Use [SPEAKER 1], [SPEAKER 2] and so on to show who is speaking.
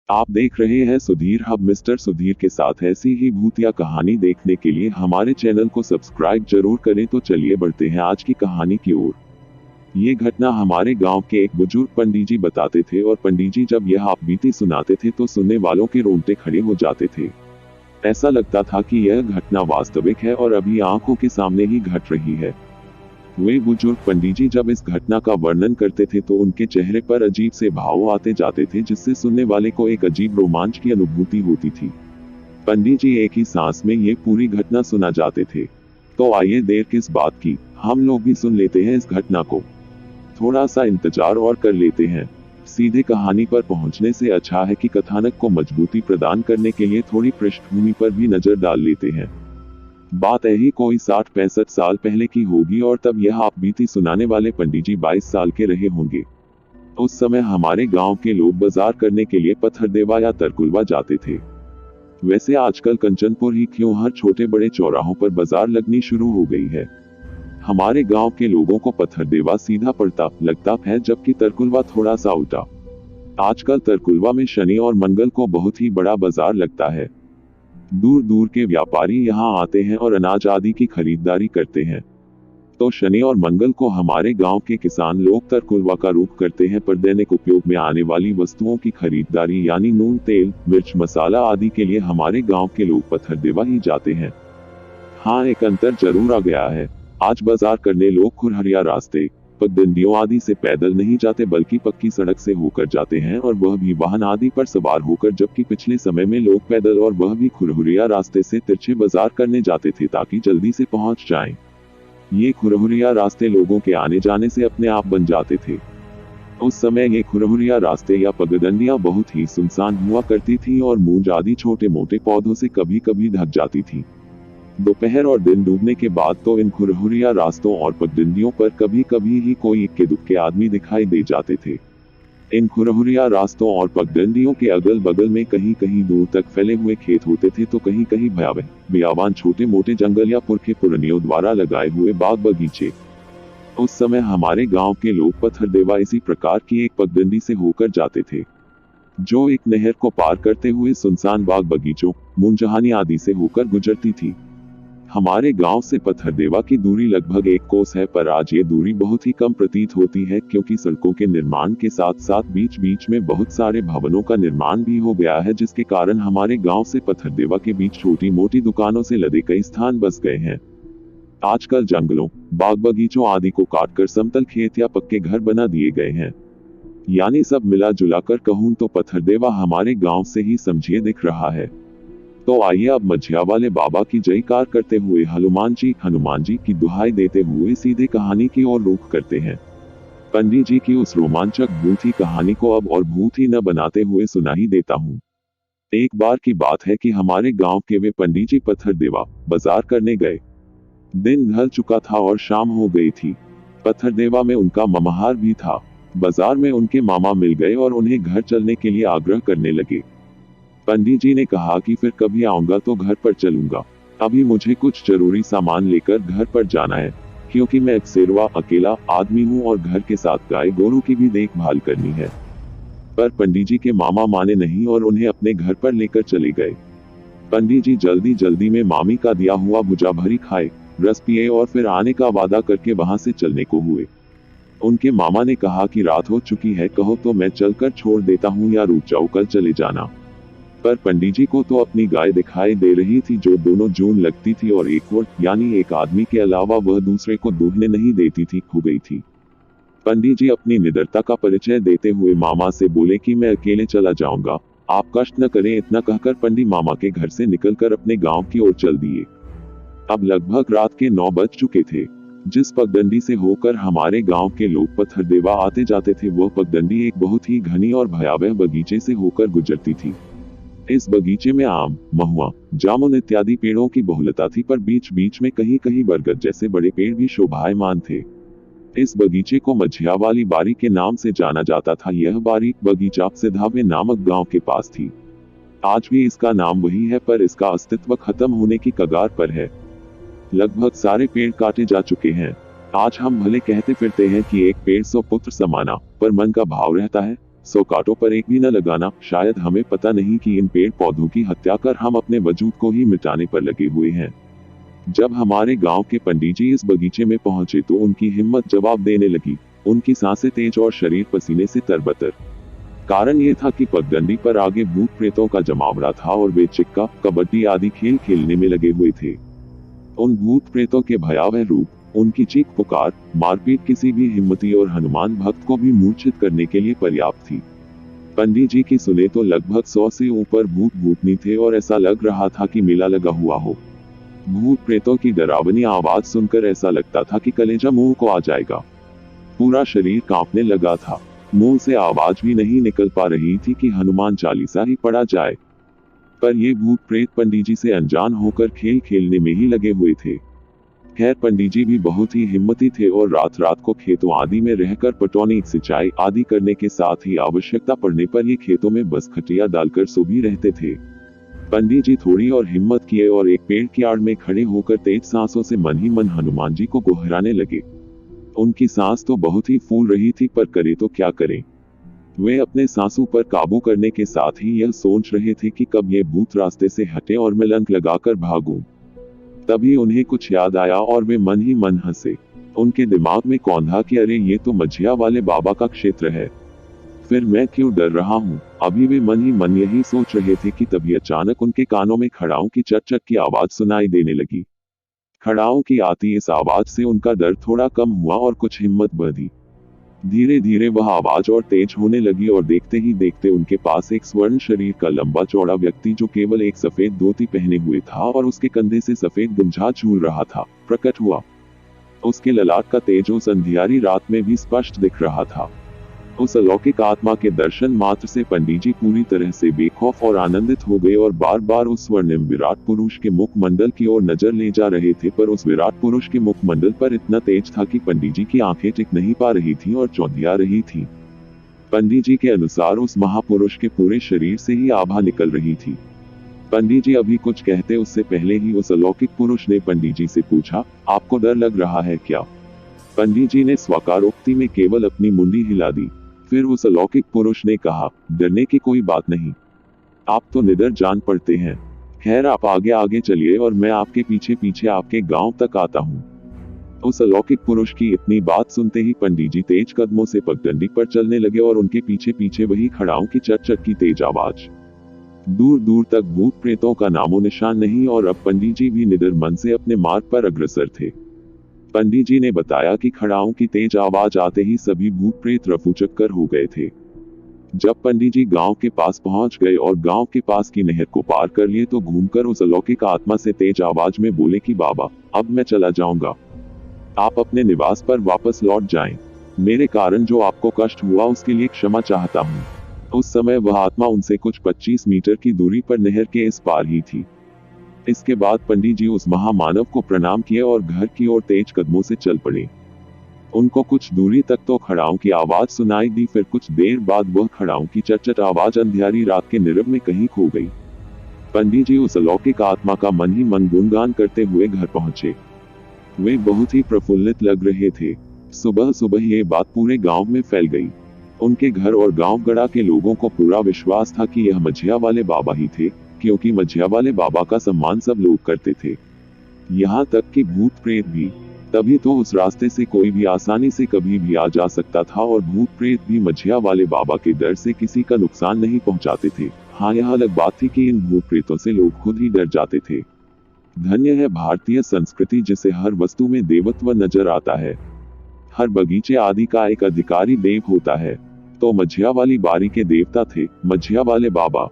[SPEAKER 1] आप देख रहे हैं सुधीर हब। मिस्टर सुधीर के साथ ऐसी ही भूतिया कहानी देखने के लिए हमारे चैनल को सब्सक्राइब जरूर करें। तो चलिए बढ़ते हैं आज की कहानी की ओर। ये घटना हमारे गांव के एक बुजुर्ग पंडित जी बताते थे और पंडित जी जब यह आप बीती सुनाते थे तो सुनने वालों के रोंगटे खड़े हो जाते थे। ऐसा लगता था कि यह घटना वास्तविक है और अभी आंखों के सामने ही घट रही है। वे बुजुर्ग पंडित जी जब इस घटना का वर्णन करते थे तो उनके चेहरे पर अजीब से भाव आते जाते थे, जिससे सुनने वाले को एक अजीब रोमांच की अनुभूति होती थी। पंडित जी एक ही सांस में ये पूरी घटना सुना जाते थे। तो आइए देर किस बात की, हम लोग भी सुन लेते हैं इस घटना को। थोड़ा सा इंतजार और कर लेते हैं। सीधे कहानी पर पहुंचने से अच्छा है कि कथानक को मजबूती प्रदान करने के लिए थोड़ी पृष्ठभूमि पर भी नजर डाल लेते हैं। बात यही कोई 60-65 साल पहले की होगी और तब यह आप बीती सुनाने वाले पंडित जी 22 साल के रहे होंगे। उस समय हमारे गांव के लोग बाजार करने के लिए पत्थरदेवा या तरकुलवा जाते थे। वैसे आजकल कंचनपुर ही क्यों, हर छोटे बड़े चौराहों पर बाजार लगनी शुरू हो गई है। हमारे गांव के लोगों को पत्थरदेवा सीधा पड़ता लगता है, जबकि तरकुलवा थोड़ा सा उल्टा। आजकल तरकुलवा में शनि और मंगल को बहुत ही बड़ा बाजार लगता है। दूर दूर के व्यापारी यहाँ आते हैं और अनाज आदि की खरीदारी करते हैं। तो शनि और मंगल को हमारे गांव के किसान लोग तरकुलवा का रूप करते हैं, पर दैनिक उपयोग में आने वाली वस्तुओं की खरीदारी यानी नून, तेल, मिर्च, मसाला आदि के लिए हमारे गांव के लोग पत्थरदेवा ही जाते हैं। हाँ, एक अंतर जरूर आ गया है। आज बाजार करने लोग खुरहरिया रास्ते, पगडंडियों आदि से पैदल नहीं जाते, बल्कि पक्की सड़क से होकर जाते हैं, और वह भी वाहन आदि पर सवार होकर, जबकि पिछले समय में लोग पैदल और वह भी खुरहुरिया रास्ते से तिरछे बाजार करने जाते थे ताकि जल्दी से पहुंच जाएं। ये खुरहुरिया रास्ते लोगों के आने जाने से अपने आप बन जाते थे। उस समय ये खुरहुरिया रास्ते या पगडंडियां बहुत ही सुनसान हुआ करती थी और मूंज आदि छोटे मोटे पौधों से कभी कभी ढक जाती थी। दोपहर और दिन डूबने के बाद तो इन खुरहुरिया रास्तों और पगडंडियों पर कभी कभी ही कोई इक्के दुक्के आदमी दिखाई दे जाते थे। इन खुरहुरिया रास्तों और पगडंडियों के अगल बगल में कहीं कहीं दूर तक फैले हुए खेत होते थे, तो कहीं कहीं भयावह बियाबान, छोटे मोटे जंगल या पुरखे पुरनियों द्वारा लगाए हुए बाग बगीचे। उस समय हमारे गांव के लोग पत्थरदेवा इसी प्रकार की एक पगडंडी से होकर जाते थे, जो एक नहर को पार करते हुए सुनसान बाग बगीचों, मुंजहानी आदि से होकर गुजरती थी। हमारे गांव से पत्थरदेवा की दूरी लगभग 1 कोस है, पर आज ये दूरी बहुत ही कम प्रतीत होती है, क्योंकि सड़कों के निर्माण के साथ साथ बीच बीच में बहुत सारे भवनों का निर्माण भी हो गया है, जिसके कारण हमारे गांव से पत्थरदेवा के बीच छोटी मोटी दुकानों से लदे कई स्थान बस गए हैं। आजकल जंगलों, बाग बगीचों आदि को काटकर समतल खेत या पक्के घर बना दिए गए हैं। यानी सब मिला जुला कर कहूं तो पत्थरदेवा हमारे गांव से ही समझिए दिख रहा है। तो आइए अब मझिया वाले बाबा की जयकार करते हुए हनुमान जी की दुहाई देते हुए सीधे कहानी की ओर रुख करते हैं। पंडित जी की उस रोमांचक भूत ही कहानी को अब और भूत ही न बनाते हुए सुना ही देता हूँ। एक बार की बात है कि हमारे गांव के वे पंडित जी पत्थरदेवा बाजार करने गए। दिन ढल चुका था और शाम हो गई थी। पत्थरदेवा में उनका ममाहार भी था। बाजार में उनके मामा मिल गए और उन्हें घर चलने के लिए आग्रह करने लगे। पंडित जी ने कहा कि फिर कभी आऊंगा तो घर पर चलूंगा, अभी मुझे कुछ जरूरी सामान लेकर घर पर जाना है, क्योंकि मैं अक्सेरवा अकेला आदमी हूँ और घर के साथ गाय गोरू की भी देखभाल करनी है। पर पंडित जी के मामा माने नहीं और उन्हें अपने घर पर लेकर चले गए। पंडित जी जल्दी जल्दी में मामी का दिया हुआ भुजा भरी खाए, रस पिए और फिर आने का वादा करके वहां से चलने को हुए। उनके मामा ने कहा कि रात हो चुकी है, कहो तो मैं चलकर छोड़ देता हूँ या रुक जाओ, कल चले जाना। पर पंडित जी को तो अपनी गाय दिखाई दे रही थी, जो दोनों जून लगती थी और एक वक्त यानी एक आदमी के अलावा वह दूसरे को दूधने नहीं देती थी, खो गई थी। पंडित जी अपनी निडरता का परिचय देते हुए मामा से बोले कि मैं अकेले चला जाऊंगा, आप कष्ट न करें। इतना कहकर पंडित मामा के घर से निकलकर अपने गांव की ओर चल दिए। अब लगभग रात के 9 बज चुके थे। जिस पगडंडी से होकर हमारे गांव के लोग पत्थरदेवा आते जाते थे, वह पगडंडी एक बहुत ही घनी और भयावह बगीचे से होकर गुजरती थी। इस बगीचे में आम, महुआ, जामुन इत्यादि पेड़ों की बहुलता थी, पर बीच बीच में कहीं कहीं बरगद जैसे बड़े पेड़ भी शोभायमान थे। इस बगीचे को मझिया वाली बारी के नाम से जाना जाता था। यह बारी बगीचा सिधावे नामक गांव के पास थी। आज भी इसका नाम वही है, पर इसका अस्तित्व खत्म होने की कगार पर है। लगभग सारे पेड़ काटे जा चुके हैं। आज हम भले कहते फिरते हैं कि एक पेड़ 100 पुत्र समाना, पर मन का भाव रहता है 100 कांटों पर एक भी न लगाना। शायद हमें पता नहीं कि इन पेड़ पौधों की हत्या कर हम अपने वजूद को ही मिटाने पर लगे हुए हैं। जब हमारे गांव के पंडित जी इस बगीचे में पहुंचे तो उनकी हिम्मत जवाब देने लगी। उनकी सांसें तेज और शरीर पसीने से तरबतर। कारण ये था कि पगडंडी पर आगे भूत प्रेतों का जमावड़ा था और वे चिक्का, कबड्डी आदि खेल खेलने में लगे हुए थे। उन भूत प्रेतों के भयावह रूप, उनकी चीख पुकार, मारपीट किसी भी हिम्मती और हनुमान भक्त को भी मूर्छित करने के लिए पर्याप्त थी। पंडित जी की सुने तो लगभग 100 से ऊपर भूत भूतनी थे और ऐसा लग रहा था कि मेला लगा हुआ हो। भूत प्रेतों की डरावनी आवाज सुनकर ऐसा लगता था कि कलेजा मुंह को आ जाएगा। पूरा शरीर कांपने लगा था। मुंह से आवाज भी नहीं निकल पा रही थी कि हनुमान चालीसा ही पढ़ा जाए। पर ये भूत प्रेत पंडित जी से अनजान होकर खेल खेलने में ही लगे हुए थे। खैर पंडित जी भी बहुत ही हिम्मती थे और रात रात को खेतों आदि में रहकर पटौनी, सिंचाई आदि करने के साथ ही आवश्यकता पड़ने पर ये खेतों में बस खटिया डालकर सो भी रहते थे। पंडित जी थोड़ी और हिम्मत किए और एक पेड़ की आड़ में खड़े होकर तेज सांसों से मन ही मन हनुमान जी को गोहराने लगे। उनकी सांस तो बहुत ही फूल रही थी, पर करे तो क्या करें। वे अपने सांसों पर काबू करने के साथ ही यह सोच रहे थे कि कब ये भूत रास्ते से हटे और मैं लंक लगाकर भागूं। तभी उन्हें कुछ याद आया और वे मन ही मन हंसे। उनके दिमाग में कौंधा कि अरे ये तो मझिया वाले बाबा का क्षेत्र है, फिर मैं क्यों डर रहा हूँ। अभी वे मन ही मन यही सोच रहे थे कि तभी अचानक उनके कानों में खड़ाओं की चट चट की आवाज सुनाई देने लगी। खड़ाओं की आती इस आवाज से उनका डर थोड़ा कम हुआ और कुछ हिम्मत बढ़ी। धीरे धीरे वह आवाज और तेज होने लगी और देखते ही देखते उनके पास एक स्वर्ण शरीर का लंबा चौड़ा व्यक्ति, जो केवल एक सफेद धोती पहने हुए था और उसके कंधे से सफेद गमछा झूल रहा था, प्रकट हुआ। उसके ललाट का तेज उस अंधियारी रात में भी स्पष्ट दिख रहा था। उस अलौकिक आत्मा के दर्शन मात्र से पंडित जी पूरी तरह से बेखौफ और आनंदित हो गए और बार बार उस स्वर्णिम विराट पुरुष के मुखमंडल की ओर नजर ले जा रहे थे। पर उस विराट पुरुष के मुखमंडल पर इतना तेज था कि पंडित जी की आंखें टिक नहीं पा रही थी और चौंधिया रही थी। पंडित जी के अनुसार उस महापुरुष के पूरे शरीर से ही आभा निकल रही थी। पंडित जी अभी कुछ कहते उससे पहले ही उस अलौकिक पुरुष ने पंडित जी से पूछा, आपको डर लग रहा है क्या? पंडित जी ने स्वकारोक्ति में केवल अपनी मुंडी हिला दी। फिर उस अलौकिक पुरुष ने कहा, डरने की कोई बात नहीं, आप तो निडर जान पड़ते हैं। खैर आप आगे आगे चलिए और मैं आपके पीछे पीछे आपके गांव तक आता हूँ। उस अलौकिक पुरुष की इतनी बात सुनते ही पंडित जी तेज कदमों से पगडंडी पर चलने लगे और उनके पीछे पीछे वही खड़ाओं की चट चट की तेज आवाज। दूर दूर तक भूत प्रेतों का नामो निशान नहीं और अब पंडित जी भी निडर मन से अपने मार्ग पर अग्रसर थे। पंडित जी ने बताया कि खड़ाओं की तेज आवाज आते ही सभी भूत प्रेत रफू चक्कर हो गए थे। जब पंडित जी गांव के पास पहुंच गए और गांव के पास की नहर को पार कर लिए तो घूमकर उस अलौकिक आत्मा से तेज आवाज में बोले कि बाबा, अब मैं चला जाऊंगा, आप अपने निवास पर वापस लौट जाएं। मेरे कारण जो आपको कष्ट हुआ उसके लिए क्षमा चाहता हूँ। उस समय वह आत्मा उनसे कुछ 25 मीटर की दूरी पर नहर के इस पार ही थी। इसके बाद पंडित जी उस महामानव को प्रणाम किए और घर की ओर तेज कदमों से चल पड़े। उनको कुछ दूरी तक तो खड़ाओं की आवाज सुनाई दी, फिर कुछ देर बाद वह खड़ाओं की चटचट आवाज अंधियारी रात के नीरव में कहीं खो गई। पंडित जी उस अलौकिक आत्मा का मन ही मन गुणगान करते हुए घर पहुंचे। वे बहुत ही प्रफुल्लित लग रहे थे। सुबह सुबह ये बात पूरे गांव में फैल गई। उनके घर और गांव गड़ा के लोगों को पूरा विश्वास था कि यह मझिया वाले बाबा ही थे, क्योंकि मझिया वाले बाबा का सम्मान सब लोग करते थे, यहाँ तक कि भूत प्रेत भी। तभी तो उस रास्ते से कोई भी आसानी से कभी भी आ जा सकता था और भूत प्रेत भी मझिया वाले बाबा के डर से किसी का नुकसान नहीं पहुंचाते थे। हाँ, यह अलग बात थी कि इन भूत प्रेतों से लोग खुद ही डर जाते थे। धन्य है भारतीय संस्कृति, जिसे हर वस्तु में देवत्व नजर आता है। हर बगीचे आदि का एक अधिकारी देव होता है। तो मझिया वाली बारी के देवता थे मझिया वाले बाबा।